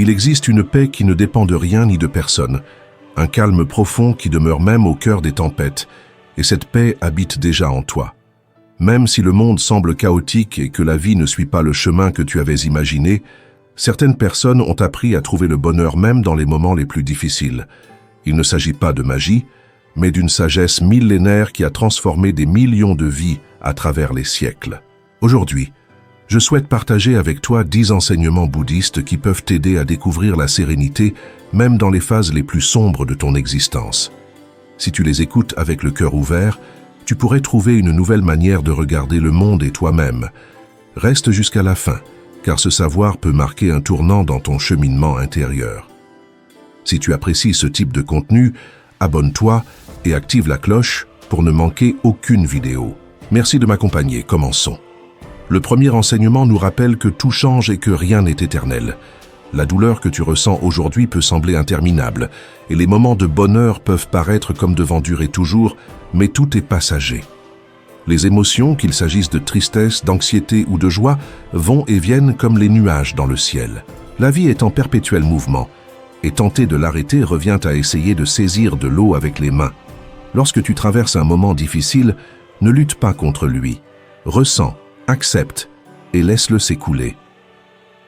Il existe une paix qui ne dépend de rien ni de personne, un calme profond qui demeure même au cœur des tempêtes, et cette paix habite déjà en toi. Même si le monde semble chaotique et que la vie ne suit pas le chemin que tu avais imaginé, certaines personnes ont appris à trouver le bonheur même dans les moments les plus difficiles. Il ne s'agit pas de magie, mais d'une sagesse millénaire qui a transformé des millions de vies à travers les siècles. Aujourd'hui, je souhaite partager avec toi 10 enseignements bouddhistes qui peuvent t'aider à découvrir la sérénité, même dans les phases les plus sombres de ton existence. Si tu les écoutes avec le cœur ouvert, tu pourrais trouver une nouvelle manière de regarder le monde et toi-même. Reste jusqu'à la fin, car ce savoir peut marquer un tournant dans ton cheminement intérieur. Si tu apprécies ce type de contenu, abonne-toi et active la cloche pour ne manquer aucune vidéo. Merci de m'accompagner, commençons. Le premier enseignement nous rappelle que tout change et que rien n'est éternel. La douleur que tu ressens aujourd'hui peut sembler interminable, et les moments de bonheur peuvent paraître comme devant durer toujours, mais tout est passager. Les émotions, qu'il s'agisse de tristesse, d'anxiété ou de joie, vont et viennent comme les nuages dans le ciel. La vie est en perpétuel mouvement, et tenter de l'arrêter revient à essayer de saisir de l'eau avec les mains. Lorsque tu traverses un moment difficile, ne lutte pas contre lui. Ressens, accepte et laisse-le s'écouler.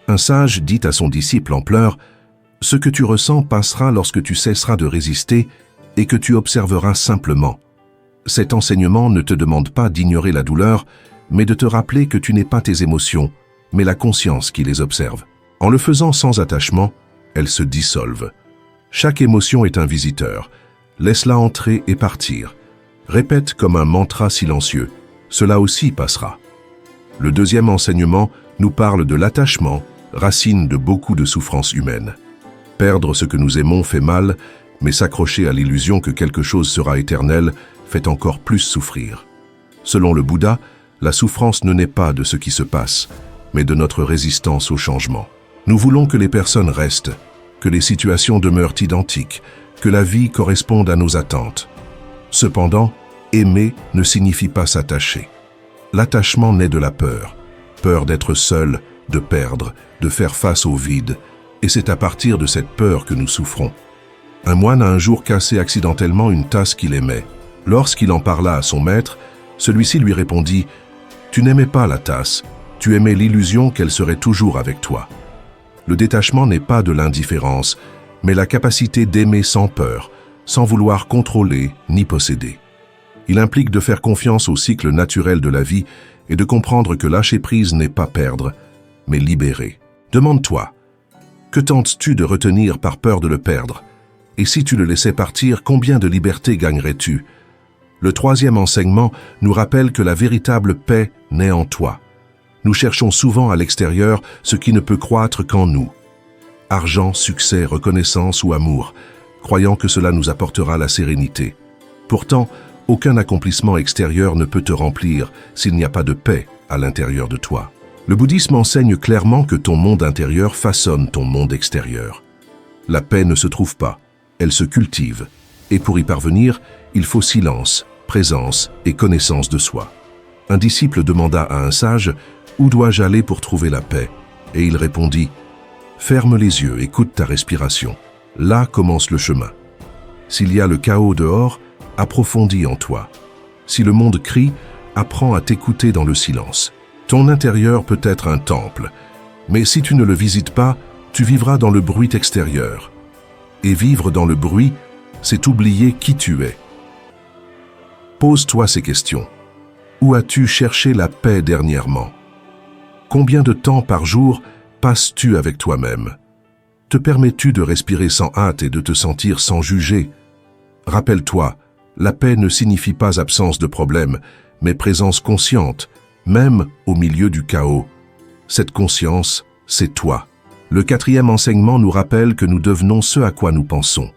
Un sage dit à son disciple en pleurs, « Ce que tu ressens passera lorsque tu cesseras de résister et que tu observeras simplement. » Cet enseignement ne te demande pas d'ignorer la douleur, mais de te rappeler que tu n'es pas tes émotions, mais la conscience qui les observe. En le faisant sans attachement, elles se dissolvent. Chaque émotion est un visiteur. Laisse-la entrer et partir. Répète comme un mantra silencieux. Cela aussi passera. Le deuxième enseignement nous parle de l'attachement, racine de beaucoup de souffrances humaines. Perdre ce que nous aimons fait mal, mais s'accrocher à l'illusion que quelque chose sera éternel fait encore plus souffrir. Selon le Bouddha, la souffrance ne naît pas de ce qui se passe, mais de notre résistance au changement. Nous voulons que les personnes restent, que les situations demeurent identiques, que la vie corresponde à nos attentes. Cependant, aimer ne signifie pas s'attacher. L'attachement naît de la peur. Peur d'être seul, de perdre, de faire face au vide. Et c'est à partir de cette peur que nous souffrons. Un moine a un jour cassé accidentellement une tasse qu'il aimait. Lorsqu'il en parla à son maître, celui-ci lui répondit « Tu n'aimais pas la tasse, tu aimais l'illusion qu'elle serait toujours avec toi. » Le détachement n'est pas de l'indifférence, mais la capacité d'aimer sans peur, sans vouloir contrôler ni posséder. Il implique de faire confiance au cycle naturel de la vie et de comprendre que lâcher prise n'est pas perdre, mais libérer. Demande-toi, que tentes-tu de retenir par peur de le perdre? Et si tu le laissais partir, combien de liberté gagnerais-tu? Le troisième enseignement nous rappelle que la véritable paix naît en toi. Nous cherchons souvent à l'extérieur ce qui ne peut croître qu'en nous. Argent, succès, reconnaissance ou amour, croyant que cela nous apportera la sérénité. Pourtant, aucun accomplissement extérieur ne peut te remplir s'il n'y a pas de paix à l'intérieur de toi. Le bouddhisme enseigne clairement que ton monde intérieur façonne ton monde extérieur. La paix ne se trouve pas, elle se cultive. Et pour y parvenir, il faut silence, présence et connaissance de soi. Un disciple demanda à un sage « Où dois-je aller pour trouver la paix ?» Et il répondit « Ferme les yeux, écoute ta respiration. Là commence le chemin. S'il y a le chaos dehors, approfondis en toi. Si le monde crie, apprends à t'écouter dans le silence. Ton intérieur peut être un temple, mais si tu ne le visites pas, tu vivras dans le bruit extérieur. Et vivre dans le bruit, c'est oublier qui tu es. Pose-toi ces questions. Où as-tu cherché la paix dernièrement? Combien de temps par jour passes-tu avec toi-même? Te permets-tu de respirer sans hâte et de te sentir sans juger? Rappelle-toi, la paix ne signifie pas absence de problème, mais présence consciente, même au milieu du chaos. Cette conscience, c'est toi. Le quatrième enseignement nous rappelle que nous devenons ce à quoi nous pensons.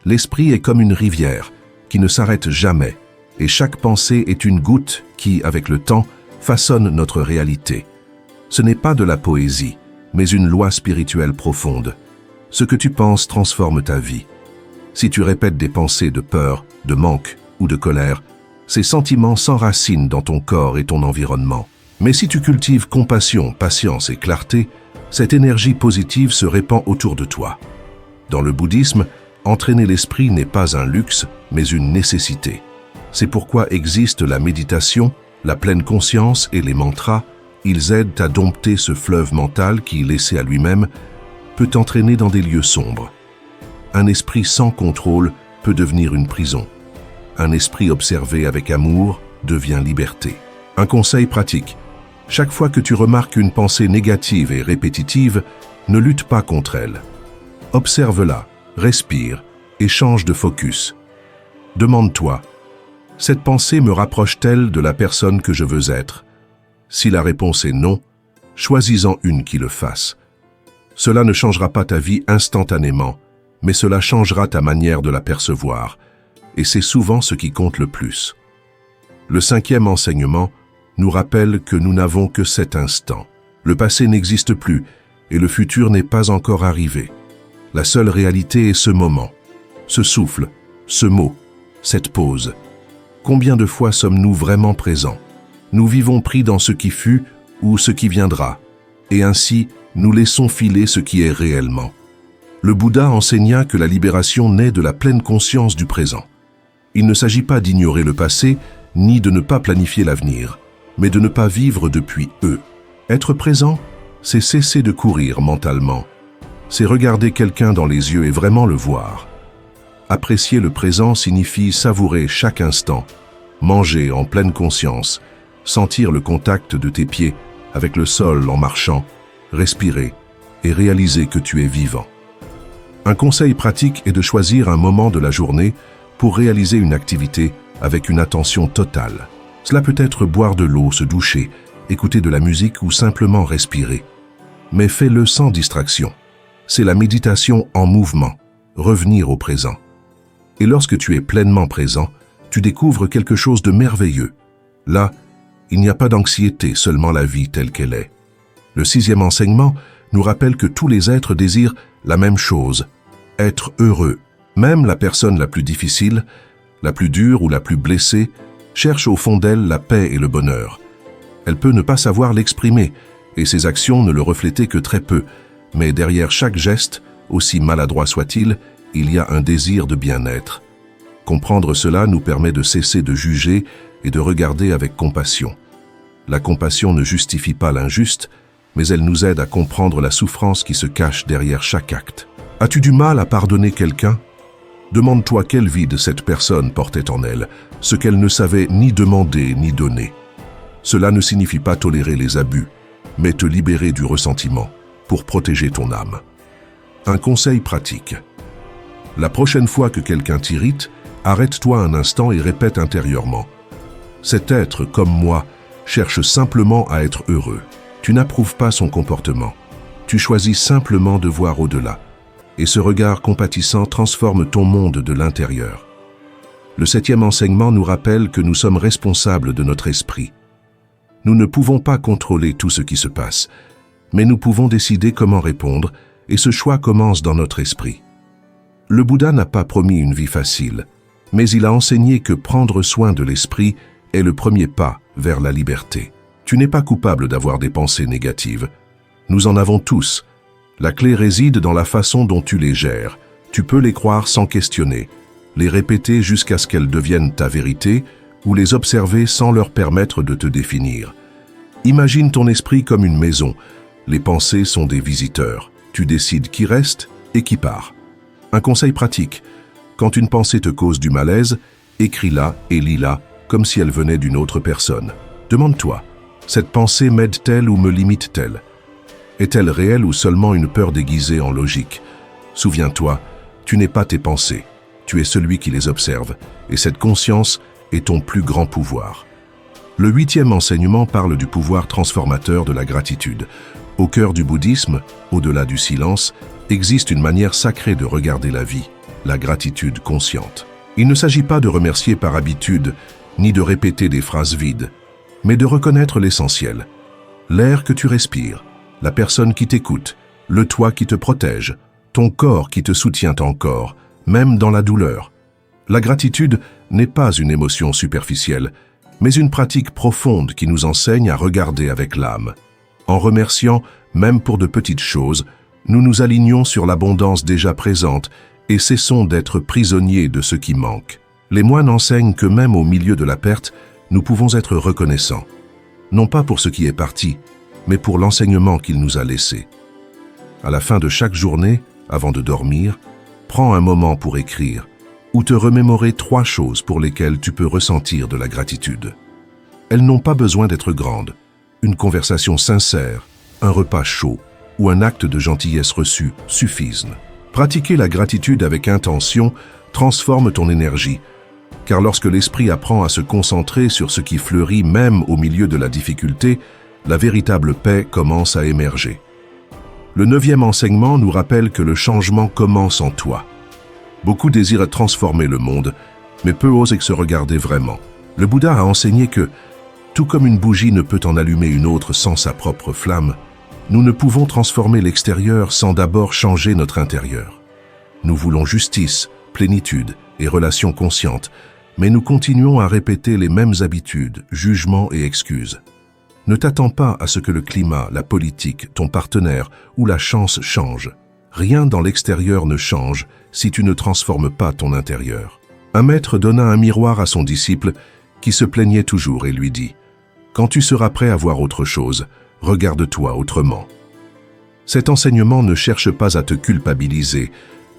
L'esprit est comme une rivière qui ne s'arrête jamais, et chaque pensée est une goutte qui, avec le temps, façonne notre réalité. Ce n'est pas de la poésie, mais une loi spirituelle profonde. Ce que tu penses transforme ta vie. Si tu répètes des pensées de peur, de manque ou de colère, ces sentiments s'enracinent dans ton corps et ton environnement. Mais si tu cultives compassion, patience et clarté, Cette énergie positive se répand autour de toi. Dans le bouddhisme, entraîner l'esprit n'est pas un luxe, mais une nécessité. C'est pourquoi existe la méditation, la pleine conscience et les mantras. Ils aident à dompter ce fleuve mental qui, laissé à lui-même, peut t'entraîner dans des lieux sombres. Un esprit sans contrôle peut devenir une prison. Un esprit observé avec amour devient liberté. Un conseil pratique. Chaque fois que tu remarques une pensée négative et répétitive, ne lutte pas contre elle. Observe-la, respire et change de focus. Demande-toi, cette pensée me rapproche-t-elle de la personne que je veux être? Si la réponse est non, choisis-en une qui le fasse. Cela ne changera pas ta vie instantanément, mais cela changera ta manière de la percevoir, et c'est souvent ce qui compte le plus. Le 5e enseignement nous rappelle que nous n'avons que cet instant. Le passé n'existe plus, et le futur n'est pas encore arrivé. La seule réalité est ce moment, ce souffle, ce mot, cette pause. Combien de fois sommes-nous vraiment présents? Nous vivons pris dans ce qui fut ou ce qui viendra, et ainsi nous laissons filer ce qui est réellement. Le Bouddha enseigna que la libération naît de la pleine conscience du présent. Il ne s'agit pas d'ignorer le passé, ni de ne pas planifier l'avenir, mais de ne pas vivre depuis eux. Être présent, c'est cesser de courir mentalement. C'est regarder quelqu'un dans les yeux et vraiment le voir. Apprécier le présent signifie savourer chaque instant, manger en pleine conscience, sentir le contact de tes pieds avec le sol en marchant, respirer et réaliser que tu es vivant. Un conseil pratique est de choisir un moment de la journée pour réaliser une activité avec une attention totale. Cela peut être boire de l'eau, se doucher, écouter de la musique ou simplement respirer. Mais fais-le sans distraction. C'est la méditation en mouvement, revenir au présent. Et lorsque tu es pleinement présent, tu découvres quelque chose de merveilleux. Là, il n'y a pas d'anxiété, seulement la vie telle qu'elle est. Le 6e enseignement nous rappelle que tous les êtres désirent la même chose, être heureux. Même la personne la plus difficile, la plus dure ou la plus blessée, cherche au fond d'elle la paix et le bonheur. Elle peut ne pas savoir l'exprimer, et ses actions ne le refléter que très peu, mais derrière chaque geste, aussi maladroit soit-il, il y a un désir de bien-être. Comprendre cela nous permet de cesser de juger et de regarder avec compassion. La compassion ne justifie pas l'injuste, mais elle nous aide à comprendre la souffrance qui se cache derrière chaque acte. As-tu du mal à pardonner quelqu'un? Demande-toi quel vide cette personne portait en elle, ce qu'elle ne savait ni demander ni donner. Cela ne signifie pas tolérer les abus, mais te libérer du ressentiment pour protéger ton âme. Un conseil pratique. La prochaine fois que quelqu'un t'irrite, arrête-toi un instant et répète intérieurement. Cet être, comme moi, cherche simplement à être heureux. Tu n'approuves pas son comportement. Tu choisis simplement de voir au-delà. Et ce regard compatissant transforme ton monde de l'intérieur. Le 7e enseignement nous rappelle que nous sommes responsables de notre esprit. Nous ne pouvons pas contrôler tout ce qui se passe, mais nous pouvons décider comment répondre, et ce choix commence dans notre esprit. Le Bouddha n'a pas promis une vie facile, mais il a enseigné que prendre soin de l'esprit est le premier pas vers la liberté. Tu n'es pas coupable d'avoir des pensées négatives. Nous en avons tous. La clé réside dans la façon dont tu les gères. Tu peux les croire sans questionner, les répéter jusqu'à ce qu'elles deviennent ta vérité ou les observer sans leur permettre de te définir. Imagine ton esprit comme une maison. Les pensées sont des visiteurs. Tu décides qui reste et qui part. Un conseil pratique. Quand une pensée te cause du malaise, écris-la et lis-la comme si elle venait d'une autre personne. Demande-toi, cette pensée m'aide-t-elle ou me limite-t-elle? Est-elle réelle ou seulement une peur déguisée en logique? Souviens-toi, tu n'es pas tes pensées, tu es celui qui les observe, et cette conscience est ton plus grand pouvoir. Le 8e enseignement parle du pouvoir transformateur de la gratitude. Au cœur du bouddhisme, au-delà du silence, existe une manière sacrée de regarder la vie, la gratitude consciente. Il ne s'agit pas de remercier par habitude, ni de répéter des phrases vides, mais de reconnaître l'essentiel. L'air que tu respires, la personne qui t'écoute, le toit qui te protège, ton corps qui te soutient encore, même dans la douleur. La gratitude n'est pas une émotion superficielle, mais une pratique profonde qui nous enseigne à regarder avec l'âme. En remerciant, même pour de petites choses, nous nous alignons sur l'abondance déjà présente et cessons d'être prisonniers de ce qui manque. Les moines enseignent que même au milieu de la perte, nous pouvons être reconnaissants. Non pas pour ce qui est parti, mais pour l'enseignement qu'il nous a laissé. À la fin de chaque journée, avant de dormir, prends un moment pour écrire ou te remémorer 3 choses pour lesquelles tu peux ressentir de la gratitude. Elles n'ont pas besoin d'être grandes. Une conversation sincère, un repas chaud ou un acte de gentillesse reçue suffisent. Pratiquer la gratitude avec intention transforme ton énergie, car lorsque l'esprit apprend à se concentrer sur ce qui fleurit même au milieu de la difficulté, la véritable paix commence à émerger. Le 9e enseignement nous rappelle que le changement commence en toi. Beaucoup désirent transformer le monde, mais peu osent se regarder vraiment. Le Bouddha a enseigné que, tout comme une bougie ne peut en allumer une autre sans sa propre flamme, nous ne pouvons transformer l'extérieur sans d'abord changer notre intérieur. Nous voulons justice, plénitude et relations conscientes, mais nous continuons à répéter les mêmes habitudes, jugements et excuses. Ne t'attends pas à ce que le climat, la politique, ton partenaire ou la chance changent. Rien dans l'extérieur ne change si tu ne transformes pas ton intérieur. Un maître donna un miroir à son disciple qui se plaignait toujours et lui dit « Quand tu seras prêt à voir autre chose, regarde-toi autrement. » Cet enseignement ne cherche pas à te culpabiliser,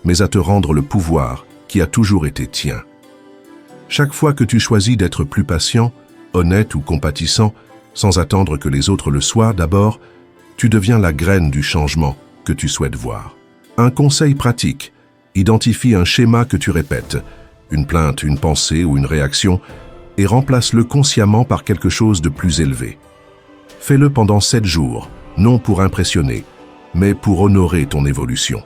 mais à te rendre le pouvoir qui a toujours été tien. Chaque fois que tu choisis d'être plus patient, honnête ou compatissant, sans attendre que les autres le soient d'abord, tu deviens la graine du changement que tu souhaites voir. Un conseil pratique, identifie un schéma que tu répètes, une plainte, une pensée ou une réaction, et remplace-le consciemment par quelque chose de plus élevé. Fais-le pendant 7 jours, non pour impressionner, mais pour honorer ton évolution.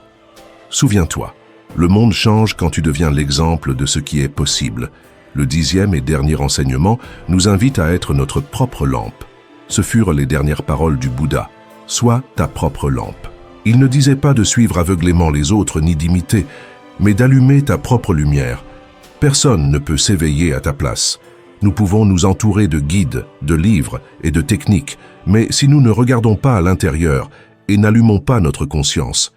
Souviens-toi, le monde change quand tu deviens l'exemple de ce qui est possible. Le 10e et dernier enseignement nous invite à être notre propre lampe. Ce furent les dernières paroles du Bouddha. Sois ta propre lampe. Il ne disait pas de suivre aveuglément les autres ni d'imiter, mais d'allumer ta propre lumière. Personne ne peut s'éveiller à ta place. Nous pouvons nous entourer de guides, de livres et de techniques, mais si nous ne regardons pas à l'intérieur et n'allumons pas notre conscience,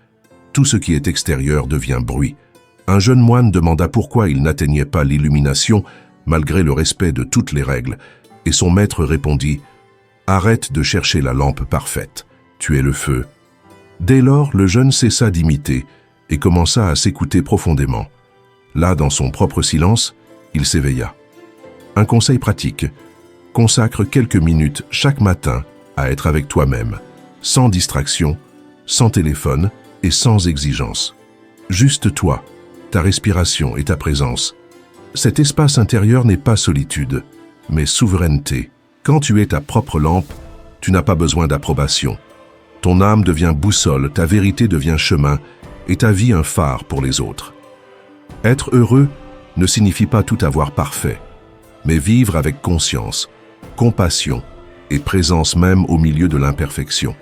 tout ce qui est extérieur devient bruit. Un jeune moine demanda pourquoi il n'atteignait pas l'illumination malgré le respect de toutes les règles, et son maître répondit « Arrête de chercher la lampe parfaite, tu es le feu. » Dès lors, le jeune cessa d'imiter et commença à s'écouter profondément. Là, dans son propre silence, il s'éveilla. Un conseil pratique, consacre quelques minutes chaque matin à être avec toi-même, sans distraction, sans téléphone et sans exigence. Juste toi, ta respiration et ta présence. Cet espace intérieur n'est pas solitude, mais souveraineté. Quand tu es ta propre lampe, tu n'as pas besoin d'approbation. Ton âme devient boussole, ta vérité devient chemin, et ta vie un phare pour les autres. Être heureux ne signifie pas tout avoir parfait, mais vivre avec conscience, compassion et présence même au milieu de l'imperfection.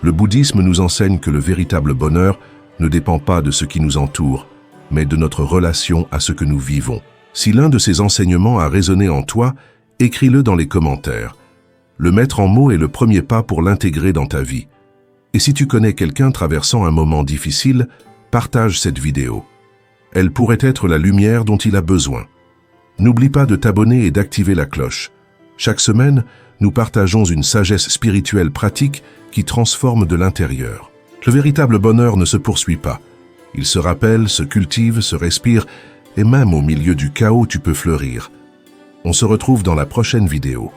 Le bouddhisme nous enseigne que le véritable bonheur ne dépend pas de ce qui nous entoure, mais de notre relation à ce que nous vivons. Si l'un de ces enseignements a résonné en toi, écris-le dans les commentaires. Le mettre en mots est le premier pas pour l'intégrer dans ta vie. Et si tu connais quelqu'un traversant un moment difficile, partage cette vidéo. Elle pourrait être la lumière dont il a besoin. N'oublie pas de t'abonner et d'activer la cloche. Chaque semaine, nous partageons une sagesse spirituelle pratique qui transforme de l'intérieur. Le véritable bonheur ne se poursuit pas. Il se rappelle, se cultive, se respire, et même au milieu du chaos, tu peux fleurir. On se retrouve dans la prochaine vidéo.